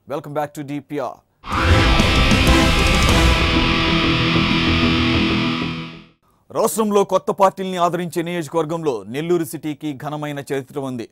Welcome back to DPR. రాష్ట్రంలో కొత్త పార్టీల్ని ఆదరించే నియోజకవర్గంలో నెల్లూరు సిటీకి ఘనమైన చరిత్ర ఉంది.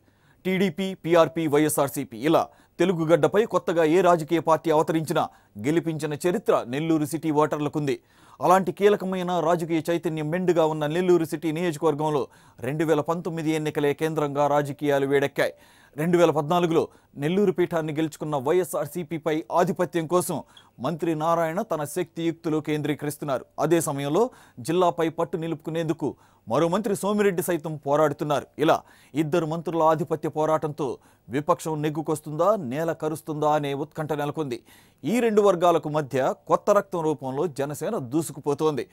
టీడీపీ, పీఆర్పీ, వైఎస్ఆర్సీపీ ఇలా తెలుగు గడ్డపై కొత్తగా ఏ రాజకీయ పార్టీ అవతరించినా గెలిపించిన చరిత్ర నెల్లూరు సిటీ ఓటర్లకుంది. అలాంటి కీలకమైన రాజకీయ చైతన్యం మెండుగా ఉన్న నెల్లూరు సిటీ నియోజకవర్గంలో 2019 ఎన్నికలే కేంద్రంగా రాజకీయాలు వేడెక్కాయి. 2014లో నెల్లూరు పీఠాన్ని గెలుచుకున్న వైఎస్ఆర్సీపీపై ఆధిపత్యం కోసం మంత్రి నారాయణ తన శక్తియుక్తులు కేంద్రీకరిస్తున్నారు. అదే సమయంలో జిల్లాపై పట్టు నిలుపుకునేందుకు మరో మంత్రి సోమిరెడ్డి సైతం పోరాడుతున్నారు. ఇలా ఇద్దరు మంత్రుల ఆధిపత్య పోరాటంతో విపక్షం నెగ్గుకొస్తుందా, నేల కరుస్తుందా అనే ఉత్కంఠ నెలకొంది. ఈ రెండు వర్గాలకు మధ్య కొత్త రక్తం రూపంలో జనసేన దూసుకుపోతోంది.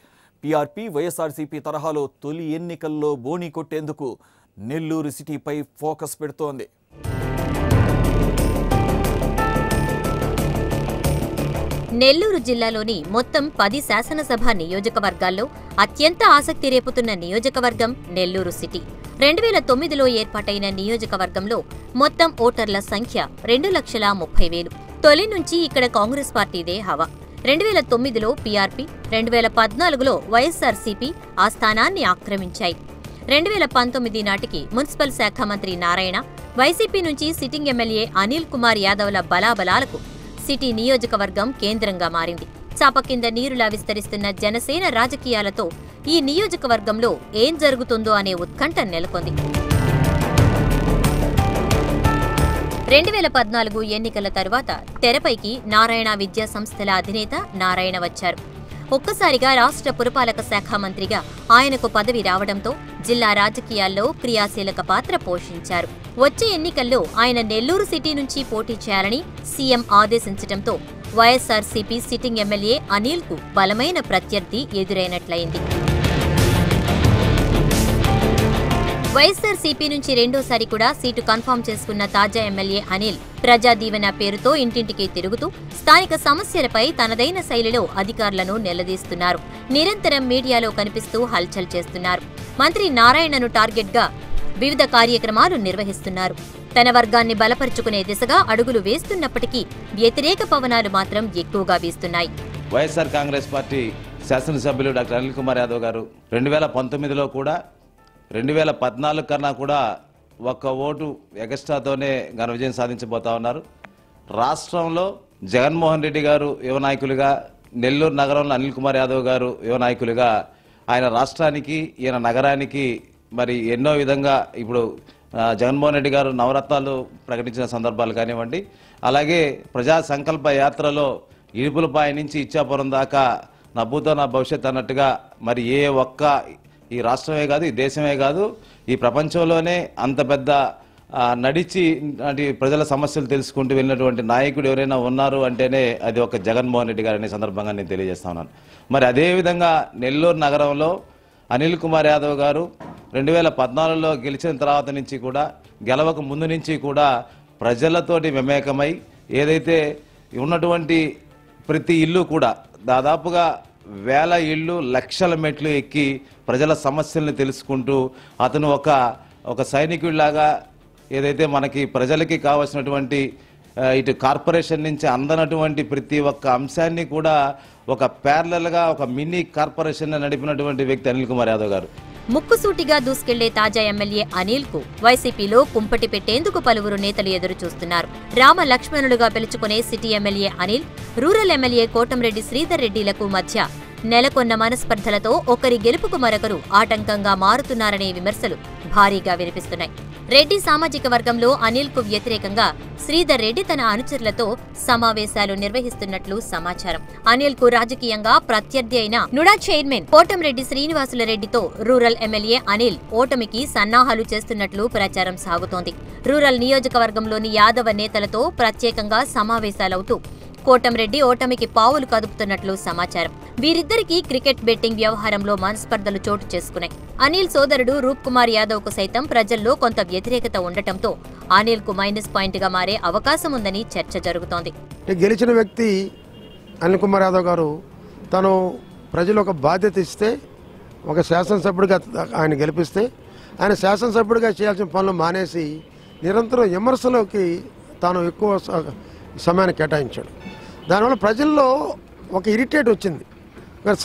పీఆర్పీ, వైఎస్ఆర్సీపీ తరహాలో తొలి ఎన్నికల్లో బోణీ కొట్టేందుకు నెల్లూరు సిటీపై ఫోకస్ పెడుతోంది. నెల్లూరు జిల్లాలోని మొత్తం 10 శాసనసభ నియోజకవర్గాల్లో అత్యంత ఆసక్తి రేపుతున్న నియోజకవర్గం నెల్లూరు సిటీ. 2009లో ఏర్పాటైన నియోజకవర్గంలో మొత్తం ఓటర్ల సంఖ్య 2,30,000. తొలి నుంచి ఇక్కడ కాంగ్రెస్ పార్టీదే హవా. 2009లో పీఆర్పీ, 2014లో వైఎస్ఆర్సీపీ ఆ స్థానాన్ని ఆక్రమించాయి. 2019 నాటికి మున్సిపల్ శాఖ మంత్రి నారాయణ, వైసీపీ నుంచి సిట్టింగ్ ఎమ్మెల్యే అనిల్ కుమార్ యాదవ్ల బలాబలాలకు సిటీ నియోజకవర్గం కేంద్రంగా మారింది. చాప కింద నీరులా విస్తరిస్తున్న జనసేన రాజకీయాలతో ఈ నియోజకవర్గంలో ఏం జరుగుతుందో అనే ఉత్కంఠ నెలకొంది. 2014 ఎన్నికల తరువాత తెరపైకి నారాయణ విద్యా సంస్థల అధినేత నారాయణ వచ్చారు. ఒక్కసారిగా రాష్ట్ర పురపాలక శాఖ మంత్రిగా ఆయనకు పదవి రావడంతో జిల్లా రాజకీయాల్లో క్రియాశీలక పాత్ర పోషించారు. వచ్చే ఎన్నికల్లో ఆయన నెల్లూరు సిటీ నుంచి పోటీ చేయాలని సీఎం ఆదేశించడంతో వైఎస్ఆర్సీపీ సిట్టింగ్ ఎమ్మెల్యే అనిల్ కు బలమైన ప్రత్యర్థి ఎదురైనట్లయింది. వైఎస్ఆర్సీపీ నుంచి రెండోసారి కూడా సీటు కన్ఫర్మ్ చేసుకున్న తాజా ఎమ్మెల్యే అనిల్ ప్రజాదీవెన పేరుతో ఇంటింటికి తిరుగుతూ స్థానిక సమస్యలపై తనదైన శైలిలో అధికారులను నిలదీస్తున్నారు. నిరంతరం మీడియాలో కనిపిస్తూ హల్చల్ చేస్తున్నారు. మంత్రి నారాయణను టార్గెట్గా వివిధ కార్యక్రమాలు నిర్వహిస్తున్నారు. తన వర్గాన్ని బలపరుచుకునే దిశగా అడుగులు వేస్తున్నప్పటికీ వ్యతిరేక పవనాలు మాత్రం ఎక్కువగా వీస్తున్నాయి. వైఎస్ఆర్ కాంగ్రెస్ పార్టీ శాసనసభ్యులు డాక్టర్ అనిల్ కుమార్ యాదవ్ గారు 2019లో కూడా 2014 కన్నా కూడా ఒక్క ఓటు ఎగస్ట్రాతోనే ఘన విజయం సాధించబోతా ఉన్నారు. రాష్ట్రంలో జగన్మోహన్ రెడ్డి గారు యువ నాయకులుగా, నెల్లూరు నగరంలో అనిల్ కుమార్ యాదవ్ గారు యువ నాయకులుగా ఆయన రాష్ట్రానికి, ఈయన నగరానికి మరి ఎన్నో విధంగా ఇప్పుడు జగన్మోహన్ రెడ్డి గారు నవరత్నాలు ప్రకటించిన సందర్భాలు కానివ్వండి, అలాగే ప్రజా సంకల్ప యాత్రలో ఇడుపులపాయ నుంచి ఇచ్చాపురం దాకా నా భూతో నా భవిష్యత్ అన్నట్టుగా మరి ఏ ఒక్క ఈ రాష్ట్రమే కాదు, ఈ దేశమే కాదు, ఈ ప్రపంచంలోనే అంత పెద్ద నడిచి ప్రజల సమస్యలు తెలుసుకుంటూ వెళ్ళినటువంటి నాయకుడు ఎవరైనా ఉన్నారు అంటేనే అది ఒక జగన్మోహన్ రెడ్డి గారు అనే సందర్భంగా నేను తెలియజేస్తా ఉన్నాను. మరి అదేవిధంగా నెల్లూరు నగరంలో అనిల్ కుమార్ యాదవ్ గారు 2014లో గెలిచిన తర్వాత నుంచి కూడా, గెలవక ముందు నుంచి కూడా ప్రజలతోటి మమేకమై ఏదైతే ఉన్నటువంటి ప్రతి ఇల్లు కూడా దాదాపుగా 1000 ఇళ్ళు, లక్షల మెట్లు ఎక్కి ప్రజల సమస్యలను తెలుసుకుంటూ అతను ఒక సైనికుడిలాగా ఏదైతే మనకి ప్రజలకి కావాల్సినటువంటి ఇటు కార్పొరేషన్ నుంచి అందనటువంటి ప్రతి ఒక్క అంశాన్ని కూడా ఒక ప్యారలల్గా ఒక మినీ కార్పొరేషన్ నడిపినటువంటి వ్యక్తి అనిల్ కుమార్ యాదవ్ గారు. ముక్కుసూటిగా దూసుకెళ్లే తాజా ఎమ్మెల్యే అనిల్ కు వైసీపీలో కుంపటి పెట్టేందుకు పలువురు నేతలు ఎదురు చూస్తున్నారు. రామ లక్ష్మణులుగా పిలుచుకునే city MLA Anil, rural MLA Kotamreddy Sridhar రెడ్డిలకు మధ్య నెలకొన్న మనస్పర్ధలతో ఒకరి గెలుపుకు మరొకరు ఆటంకంగా మారుతున్నారనే విమర్శలు భారీగా వినిపిస్తున్నాయి. రెడ్డి సామాజిక వర్గంలో అనిల్ కు వ్యతిరేకంగా శ్రీధర్ రెడ్డి తన అనుచరులతో సమావేశాలు నిర్వహిస్తున్నట్లు సమాచారం. అనిల్ కు రాజకీయంగా ప్రత్యర్థి అయిన నుడా చైర్మన్ కోటంరెడ్డి శ్రీనివాసుల రెడ్డితో రూరల్ ఎమ్మెల్యే అనిల్ ఓటమికి సన్నాహాలు చేస్తున్నట్లు ప్రచారం సాగుతోంది. రూరల్ నియోజకవర్గంలోని యాదవ నేతలతో ప్రత్యేకంగా సమావేశాలవుతూ కోటంరెడ్డి ఓటమికి పావులు కదుపుతున్నట్లు సమాచారం. వీరిద్దరికీ క్రికెట్ బెట్టింగ్ వ్యవహారంలో మనస్పర్ధలు చోటు చేసుకున్నాయి. అనిల్ సోదరుడు రూప్ కుమార్ యాదవ్ కు సైతం ప్రజల్లో కొంత వ్యతిరేకత ఉండటంతో అనిల్ కు మైనస్ పాయింట్ గా మారే అవకాశం ఉందని చర్చ జరుగుతోంది. గెలిచిన వ్యక్తి అనిల్ కుమార్ యాదవ్ గారు తను ప్రజలు ఒక బాధ్యత ఇస్తే, ఒక శాసనసభ్యుడిగా ఆయన గెలిపిస్తే, ఆయన శాసనసభ్యుడిగా చేయాల్సిన పనులు మానేసి నిరంతరం విమర్శలోకి తాను ఎక్కువ సమయాన్ని కేటాయించాడు. దానివల్ల ప్రజల్లో ఒక ఇరిటేట్ వచ్చింది.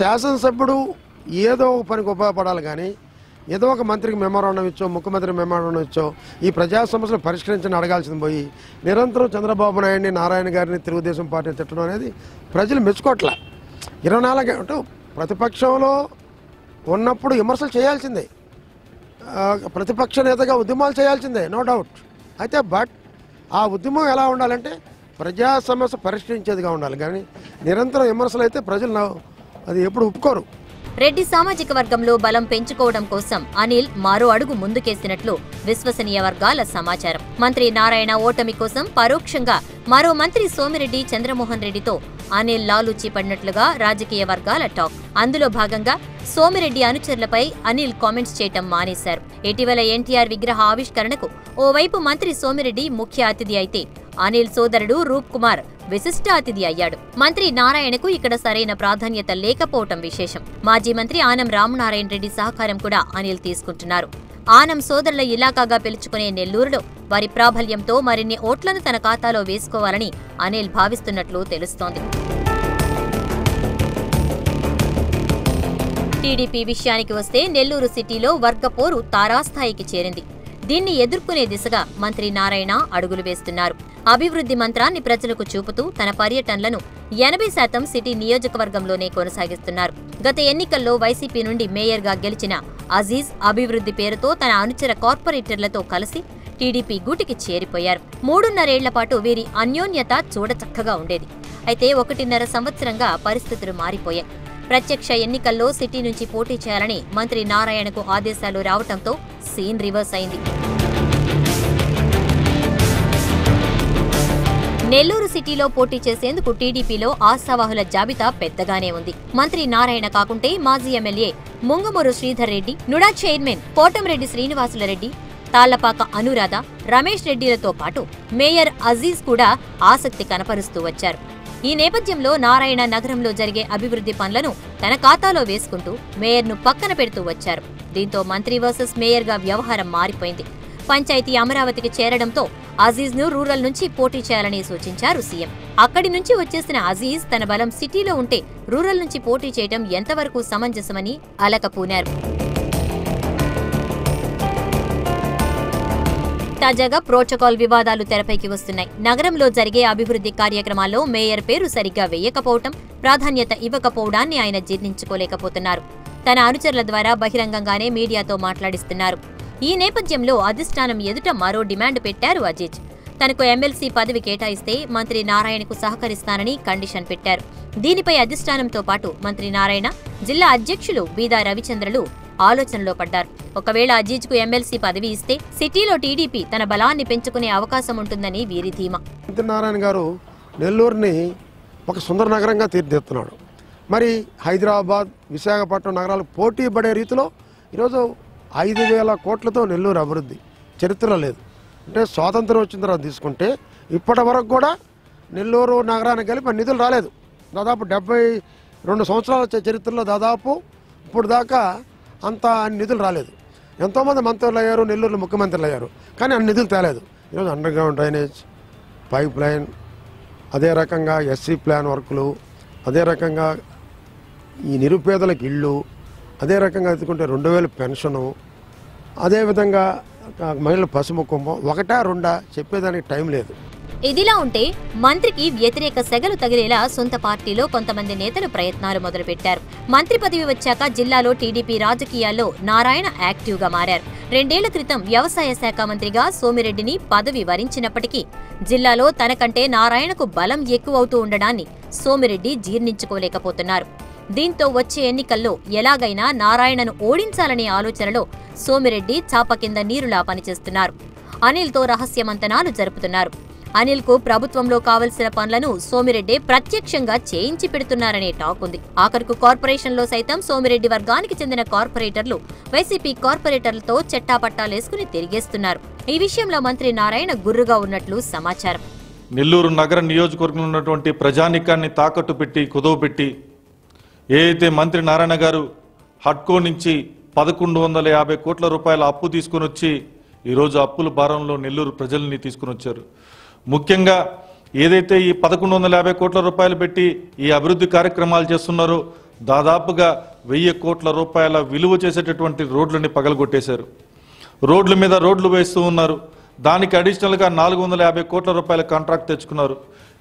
శాసనసభ్యుడు ఏదో ఒక పనికి ఉపయోగపడాలి కానీ ఏదో ఒక మంత్రికి మెమోరాండం ఇచ్చో ముఖ్యమంత్రికి మెమోరాండం ఇచ్చో ఈ ప్రజా సమస్యలు పరిష్కరించని అడగాల్సింది పోయి నిరంతరం చంద్రబాబు నాయుడిని, నారాయణ గారిని, తెలుగుదేశం పార్టీని తిట్టడం అనేది ప్రజలు మెచ్చుకోవట్లే. 24 గంటలు ప్రతిపక్షంలో ఉన్నప్పుడు విమర్శలు చేయాల్సిందే, ప్రతిపక్ష నేతగా ఉద్యమాలు చేయాల్సిందే, నో డౌట్. అయితే ఆ ఉద్యమం ఎలా ఉండాలంటే ప్రజా సమస్య పరిష్కరించేదిగా ఉండాలి కానీ నిరంతరం విమర్శలు అయితే ప్రజలు అది ఎప్పుడు ఒప్పుకోరు. రెడ్డి సామాజిక వర్గంలో బలం పెంచుకోవడం కోసం అనిల్ మరో అడుగు ముందుకేసినట్లు విశ్వసనీయ వర్గాల సమాచారం. మంత్రి నారాయణ ఓటమి కోసం పరోక్షంగా మరో మంత్రి సోమిరెడ్డి, చంద్రమోహన్ రెడ్డితో అనిల్ లాలూచీ పడినట్లుగా రాజకీయ వర్గాల టాక్. అందులో భాగంగా సోమిరెడ్డి అనుచరులపై అనిల్ కామెంట్స్ చేయటం మానేశారు. ఇటీవల ఎన్టీఆర్ విగ్రహ ఆవిష్కరణకు ఓవైపు మంత్రి సోమిరెడ్డి ముఖ్య అతిథి అయితే అనిల్ సోదరుడు రూప్ కుమార్ విశిష్ట అతిథి అయ్యాడు. మంత్రి నారాయణకు ఇక్కడ సరైన ప్రాధాన్యత లేకపోవటం విశేషం. మాజీ మంత్రి ఆనం రామనారాయణ రెడ్డి సహకారం కూడా అనిల్ తీసుకుంటున్నారు. ఆనం సోదరుల ఇలాకాగా పిలుచుకునే నెల్లూరులో వారి ప్రాబల్యంతో మరిన్ని ఓట్లను తన ఖాతాలో వేసుకోవాలని అనిల్ భావిస్తున్నట్లు తెలుస్తోంది. టీడీపీ విషయానికి వస్తే నెల్లూరు సిటీలో వర్గపోరు తారాస్థాయికి చేరింది. దీన్ని ఎదుర్కొనే దిశగా మంత్రి నారాయణ అడుగులు వేస్తున్నారు. అభివృద్ధి మంత్రాన్ని ప్రజలకు చూపుతూ తన పర్యటనలను 80% సిటీ నియోజకవర్గంలోనే కొనసాగిస్తున్నారు. గత ఎన్నికల్లో వైసీపీ నుండి మేయర్గా గెలిచిన అజీజ్ అభివృద్ధి పేరుతో తన అనుచర కార్పొరేటర్లతో కలిసి టీడీపీ గూటికి చేరిపోయారు. 3.5 ఏళ్ల పాటు వీరి అన్యోన్యత చూడచక్కగా ఉండేది. అయితే 1.5 సంవత్సరంగా పరిస్థితులు మారిపోయాయి. ప్రత్యక్ష ఎన్నికల్లో సిటీ నుంచి పోటీ చేయాలని మంత్రి నారాయణకు ఆదేశాలు రావడంతో సీన్ రివర్స్ అయింది. నెల్లూరు సిటీలో పోటీ చేసేందుకు టీడీపీలో ఆశావాహుల జాబితా పెద్దగానే ఉంది. మంత్రి నారాయణ కాకుంటే మాజీ MLA Mungamuru Sridhar Reddy, NUDA chairman Kotamreddy Srinivasulu Reddy, Tallapaka Anuradha, Ramesh రెడ్డిలతో పాటు మేయర్ అజీజ్ కూడా ఆసక్తి కనపరుస్తూ వచ్చారు. ఈ నేపథ్యంలో నారాయణ నగరంలో జరిగే అభివృద్ధి పనులను తన ఖాతాలో వేసుకుంటూ మేయర్ను పక్కన పెడుతూ వచ్చారు. దీంతో మంత్రి వర్సెస్ మేయర్గా వ్యవహారం మారిపోయింది. పంచాయతీ అమరావతికి చేరడంతో అజీజ్ను రూరల్ నుంచి పోటీ చేయాలని సూచించారు సీఎం. అక్కడి నుంచి వచ్చేసిన అజీజ్ తన బలం సిటీలో ఉంటే రూరల్ నుంచి పోటీ చేయడం ఎంతవరకు సమంజసమని అలకపూనారు. తాజాగా ప్రోటోకాల్ వివాదాలు తెరపైకి వస్తున్నాయి. నగరంలో జరిగే అభివృద్ధి కార్యక్రమాల్లో మేయర్ పేరు సరిగ్గా వేయకపోవటం, ప్రాధాన్యత ఇవ్వకపోవడాన్ని ఆయన జీర్ణించుకోలేకపోతున్నారు. తన అనుచరుల ద్వారా బహిరంగంగానే మీడియాతో మాట్లాడిస్తున్నారు. ఈ నేపథ్యంలో అధిష్టానం ఎదుట మరో డిమాండ్ పెట్టారు అజీజ్. తనకు ఎమ్మెల్సీ పదవి కేటాయిస్తే మంత్రి నారాయణకు సహకరిస్తానని కండిషన్ పెట్టారు. దీనిపై అధిష్టానంతో పాటు మంత్రి నారాయణ, జిల్లా అధ్యక్షులు బీదా రవిచంద్రలు ఆలోచనలో పడ్డారు. ఒకవేళ అజీజ్కు ఎమ్మెల్సీ పదవి ఇస్తే సిటీలో టీడీపీ తన బలాన్ని పెంచుకునే అవకాశం ఉంటుందని వీరి ధీమా. మంత్రి నారాయణ గారు నెల్లూరుని ఒక సుందర నగరంగా తీర్చిదిద్దుతున్నాడు. మరి హైదరాబాద్, విశాఖపట్నం నగరాలు పోటీ పడే రీతిలో ఈరోజు 5,000 కోట్లతో నెల్లూరు అభివృద్ధి చరిత్రలో లేదు. అంటే స్వాతంత్రం వచ్చిన తర్వాత తీసుకుంటే ఇప్పటి వరకు కూడా నెల్లూరు నగరానికి కలిపి నిధులు రాలేదు. దాదాపు 72 సంవత్సరాల చరిత్రలో దాదాపు ఇప్పుడు దాకా అంత నిధులు రాలేదు. ఎంతోమంది మంత్రులు అయ్యారు, నెల్లూరులో ముఖ్యమంత్రులు అయ్యారు, కానీ అన్ని నిధులు తేలేదు. ఈరోజు under ground drainage, pipe line, అదే రకంగా ఎస్సీ ప్లాన్ వర్కులు, అదే రకంగా ఈ నిరుపేదలకు ఇళ్ళు, అదే రకంగా ఎత్తుకుంటే 2,000 పెన్షను, అదేవిధంగా మహిళల పసుపు కుంభం, 1, 2 చెప్పేదానికి టైం లేదు. ఇదిలా ఉంటే మంత్రికి వ్యతిరేక సెగలు తగిలేలా సొంత పార్టీలో కొంతమంది నేతలు ప్రయత్నాలు మొదలుపెట్టారు. మంత్రి పదవి వచ్చాక జిల్లాలో టీడీపీ రాజకీయాల్లో నారాయణ యాక్టివ్గా మారారు. 2 ఏళ్ల క్రితం వ్యవసాయ శాఖ మంత్రిగా సోమిరెడ్డిని పదవి వరించినప్పటికీ జిల్లాలో తనకంటే నారాయణకు బలం ఎక్కువవుతూ ఉండడాన్ని సోమిరెడ్డి జీర్ణించుకోలేకపోతున్నారు. దీంతో వచ్చే ఎన్నికల్లో ఎలాగైనా నారాయణను ఓడించాలనే ఆలోచనలో సోమిరెడ్డి చాప కింద నీరులా పనిచేస్తున్నారు. అనిల్తో రహస్యమంతనాలు జరుపుతున్నారు. అనిల్కు ప్రభుత్వంలో కావలసిన పనులను సోమిరెడ్డి ప్రత్యక్షంగా చేయించి పెడుతున్నారనే టాక్ ఉంది. ఆఖరుకు కార్పొరేషన్లో సైతం సోమిరెడ్డి వర్గానికి చెందిన కార్పొరేటర్లు వైసీపీ కార్పొరేటర్లతో చెట్టాపట్టాలేసుకుని తిరిగేస్తున్నారు. ఈ విషయంలో మంత్రి నారాయణ గుర్రుగా ఉన్నట్లు సమాచారం. నెల్లూరు నగర నియోజకవర్గంలో ఉన్నటువంటి ప్రజానికాన్ని తాకట్టు పెట్టి కుదవపెట్టి ఏదైతే మంత్రి నారాయణ గారు హడ్కో నుంచి 1,150 కోట్ల రూపాయల అప్పు తీసుకుని వచ్చి ఈరోజు అప్పుల భారంలో నెల్లూరు ప్రజల్ని తీసుకుని వచ్చారు. ముఖ్యంగా ఏదైతే ఈ 1150 కోట్ల రూపాయలు పెట్టి ఈ అభివృద్ధి కార్యక్రమాలు చేస్తున్నారో దాదాపుగా 1000 కోట్ల రూపాయల విలువ చేసేటటువంటి రోడ్లని పగలగొట్టేశారు. రోడ్ల మీద రోడ్లు వేస్తూ ఉన్నారు. దానికి అడిషనల్గా 450 కోట్ల రూపాయల కాంట్రాక్ట్ తెచ్చుకున్నారు.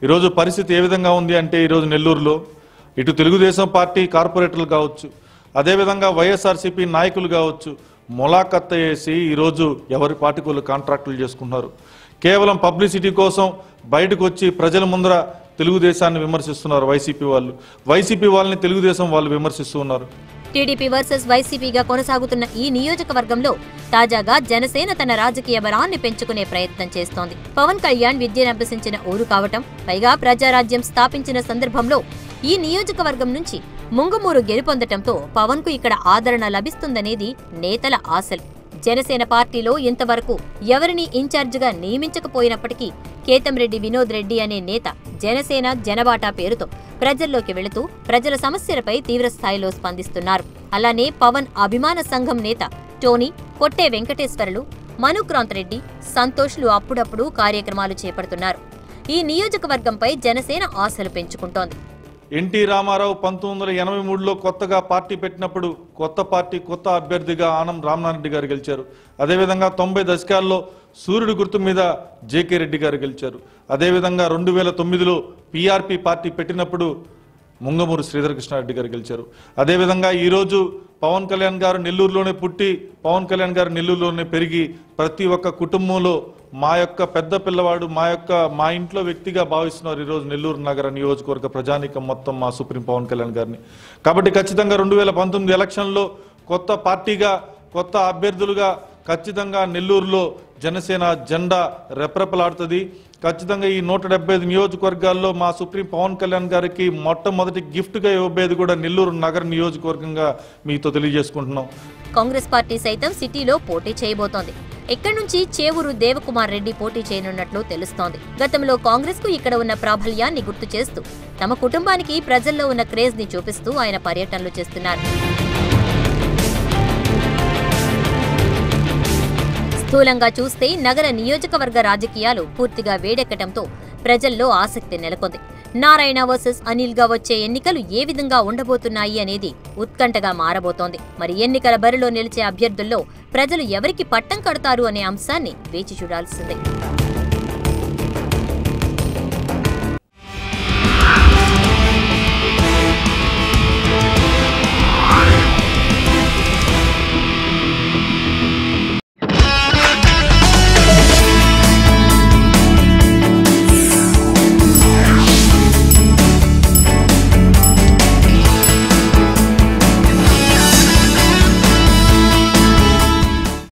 ఈరోజు పరిస్థితి ఏ విధంగా ఉంది అంటే ఈరోజు నెల్లూరులో ఇటు తెలుగుదేశం పార్టీ కార్పొరేటర్లు కావచ్చు, అదేవిధంగా వైఎస్ఆర్సీపీ నాయకులు కావచ్చు, మొలాకత్త వేసి ఈరోజు ఎవరి పార్టీకులు కాంట్రాక్టులు చేసుకుంటున్నారు. కేవలం పబ్లిసిటీ కోసం బయటకు వచ్చి ప్రజల ముందర తెలుగుదేశాన్ని విమర్శిస్తున్నారు వైసీపీ వాళ్ళని తెలుగుదేశం వాళ్ళు విమర్శిస్తూ ఉన్నారు. టీడీపీ వర్సెస్ వైసీపీగా కొనసాగుతున్న ఈ నియోజకవర్గంలో తాజాగా జనసేన తన రాజకీయ బలాన్ని పెంచుకునే ప్రయత్నం చేస్తోంది. పవన్ కళ్యాణ్ విద్యనభ్యసించిన ఊరు కావటం, పైగా ప్రజారాజ్యం స్థాపించిన సందర్భంలో ఈ నియోజకవర్గం నుంచి ముంగుమూరు గెలుపొందటంతో పవన్ కు ఇక్కడ ఆదరణ లభిస్తుందనేది నేతల ఆశలు. జనసేన పార్టీలో ఇంతవరకు ఎవరిని ఇన్ఛార్జిగా నియమించకపోయినప్పటికీ కేతంరెడ్డి వినోద్ రెడ్డి అనే నేత జనసేన జనబాటా పేరుతో ప్రజల్లోకి వెళుతూ ప్రజల సమస్యలపై తీవ్రస్థాయిలో స్పందిస్తున్నారు. అలానే పవన్ అభిమాన సంఘం నేత టోనీ, కొట్టే వెంకటేశ్వర్లు, మనుక్రాంత్ రెడ్డి, సంతోష్లు అప్పుడప్పుడు కార్యక్రమాలు చేపడుతున్నారు. ఈ నియోజకవర్గంపై జనసేన ఆశలు పెంచుకుంటోంది. ఎన్టీ రామారావు 1983లో కొత్తగా పార్టీ పెట్టినప్పుడు కొత్త అభ్యర్థిగా ఆనం రామనారెడ్డి గారు గెలిచారు. అదేవిధంగా 90 దశకాల్లో సూర్యుడి గుర్తు మీద జేకే రెడ్డి గారు గెలిచారు. అదేవిధంగా 2009లో పీఆర్పీ పార్టీ పెట్టినప్పుడు ముంగమూరు శ్రీధరకృష్ణారెడ్డి గారు గెలిచారు. అదేవిధంగా ఈరోజు పవన్ కళ్యాణ్ గారు నెల్లూరులోనే పుట్టి పవన్ కళ్యాణ్ గారు నెల్లూరులోనే పెరిగి ప్రతి ఒక్క కుటుంబంలో మా యొక్క పెద్ద పిల్లవాడు మా ఇంట్లో వ్యక్తిగా భావిస్తున్నారు ఈరోజు నెల్లూరు నగర నియోజకవర్గ ప్రజానీకం మొత్తం మా సుప్రీం పవన్ కళ్యాణ్ గారిని. కాబట్టి ఖచ్చితంగా 2019 ఎలక్షన్లో కొత్త పార్టీగా కొత్త అభ్యర్థులుగా ఖచ్చితంగా నెల్లూరులో జనసేన జెండా రెప్రెపలాడుతుంది. ఖచ్చితంగా ఈ 175 నియోజకవర్గాల్లో మా సుప్రీం పవన్ కళ్యాణ్ గారికి మొట్టమొదటి గిఫ్ట్గా ఇవ్వబోయేది కూడా నెల్లూరు నగర నియోజకవర్గంగా మీతో తెలియజేసుకుంటున్నాం. కాంగ్రెస్ పార్టీ సైతం సిటీలో పోటీ చేయబోతోంది. ఇక్కడి నుంచి చేవూరు దేవకుమార్ రెడ్డి పోటీ చేయనున్నట్లు తెలుస్తోంది. గతంలో కాంగ్రెస్ కు ఇక్కడ ఉన్న ప్రాబల్యాన్ని గుర్తు చేస్తూ తమ కుటుంబానికి ప్రజల్లో ఉన్న క్రేజ్ ని చూపిస్తూ ఆయన పర్యటనలు చేస్తున్నారు. స్థూలంగా చూస్తే నగర నియోజకవర్గ రాజకీయాలు పూర్తిగా వేడెక్కడంతో ప్రజల్లో ఆసక్తి నెలకొంది. నారాయణ వర్సెస్ అనిల్ గా వచ్చే ఎన్నికలు ఏ విధంగా ఉండబోతున్నాయి అనేది ఉత్కంఠగా మారబోతోంది. మరి ఎన్నికల బరిలో నిలిచే అభ్యర్థుల్లో ప్రజలు ఎవరికి పట్టం కడతారు అనే అంశాన్ని వేచి చూడాల్సిందే.